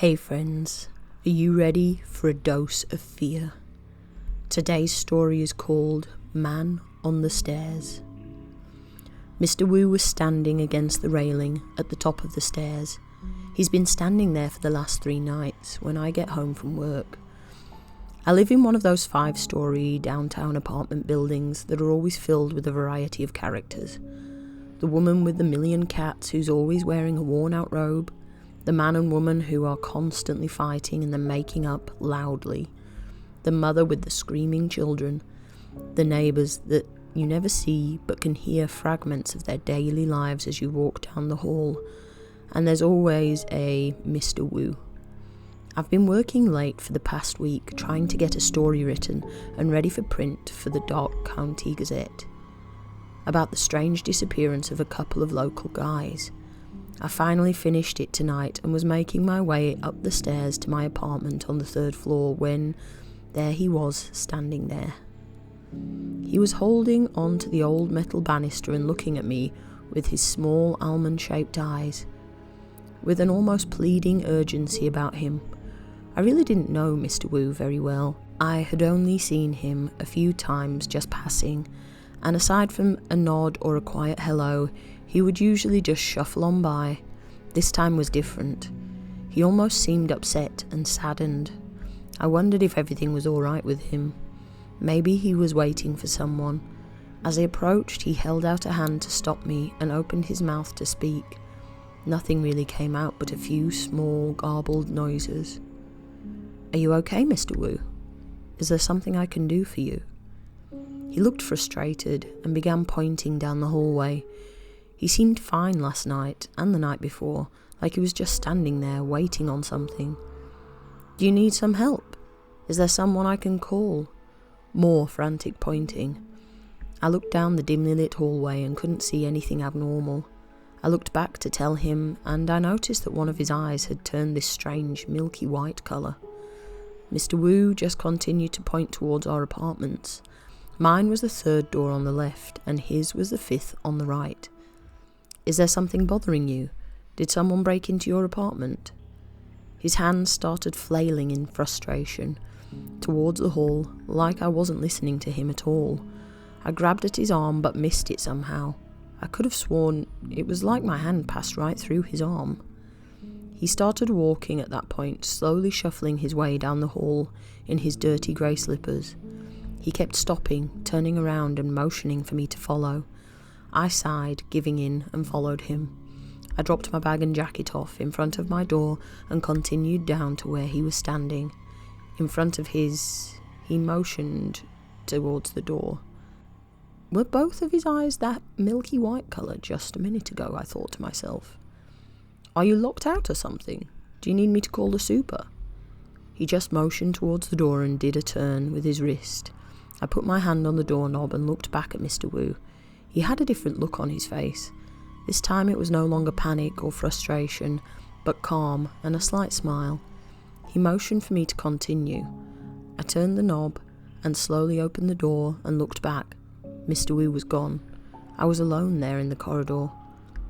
Hey friends, are you ready for a dose of fear? Today's story is called Man on the Stairs. Mr. Wu was standing against the railing at the top of the stairs. He's been standing there for the last 3 nights when I get home from work. I live in one of those 5-story downtown apartment buildings that are always filled with a variety of characters. The woman with the 1,000,000 cats who's always wearing a worn-out robe, the man and woman who are constantly fighting and then making up loudly, the mother with the screaming children, the neighbours that you never see but can hear fragments of their daily lives as you walk down the hall, and there's always a Mr. Wu. I've been working late for the past week trying to get a story written and ready for print for the Dark County Gazette about the strange disappearance of a couple of local guys. I finally finished it tonight and was making my way up the stairs to my apartment on the 3rd floor when there he was, standing there. He was holding on to the old metal banister and looking at me with his small almond-shaped eyes, with an almost pleading urgency about him. I really didn't know Mr. Wu very well. I had only seen him a few times just passing, and aside from a nod or a quiet hello, he would usually just shuffle on by. This time was different. He almost seemed upset and saddened. I wondered if everything was all right with him. Maybe he was waiting for someone. As I approached, he held out a hand to stop me and opened his mouth to speak. Nothing really came out but a few small, garbled noises. "Are you okay, Mr. Wu? Is there something I can do for you?" He looked frustrated and began pointing down the hallway. He seemed fine last night and the night before, like he was just standing there waiting on something. "Do you need some help? Is there someone I can call?" More frantic pointing. I looked down the dimly lit hallway and couldn't see anything abnormal. I looked back to tell him, and I noticed that one of his eyes had turned this strange milky white colour. Mr. Wu just continued to point towards our apartments. Mine was the 3rd door on the left, and his was the 5th on the right. "Is there something bothering you? Did someone break into your apartment?" His hands started flailing in frustration towards the hall, like I wasn't listening to him at all. I grabbed at his arm but missed it somehow. I could have sworn it was like my hand passed right through his arm. He started walking at that point, slowly shuffling his way down the hall in his dirty grey slippers. He kept stopping, turning around and motioning for me to follow. I sighed, giving in, and followed him. I dropped my bag and jacket off in front of my door and continued down to where he was standing. In front of his, he motioned towards the door. Were both of his eyes that milky white colour just a minute ago, I thought to myself. "Are you locked out or something? Do you need me to call the super?" He just motioned towards the door and did a turn with his wrist. I put my hand on the doorknob and looked back at Mr. Wu. He had a different look on his face. This time it was no longer panic or frustration, but calm and a slight smile. He motioned for me to continue. I turned the knob and slowly opened the door and looked back. Mr. Wu was gone. I was alone there in the corridor.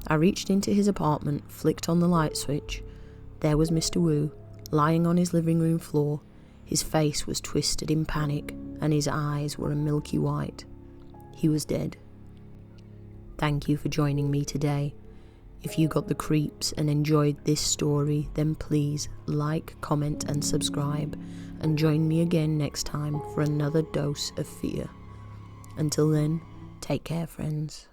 I reached into his apartment, flicked on the light switch. There was Mr. Wu, lying on his living room floor. His face was twisted in panic, and his eyes were a milky white. He was dead. Thank you for joining me today. If you got the creeps and enjoyed this story, then please like, comment and subscribe, and join me again next time for another dose of fear. Until then, take care, friends.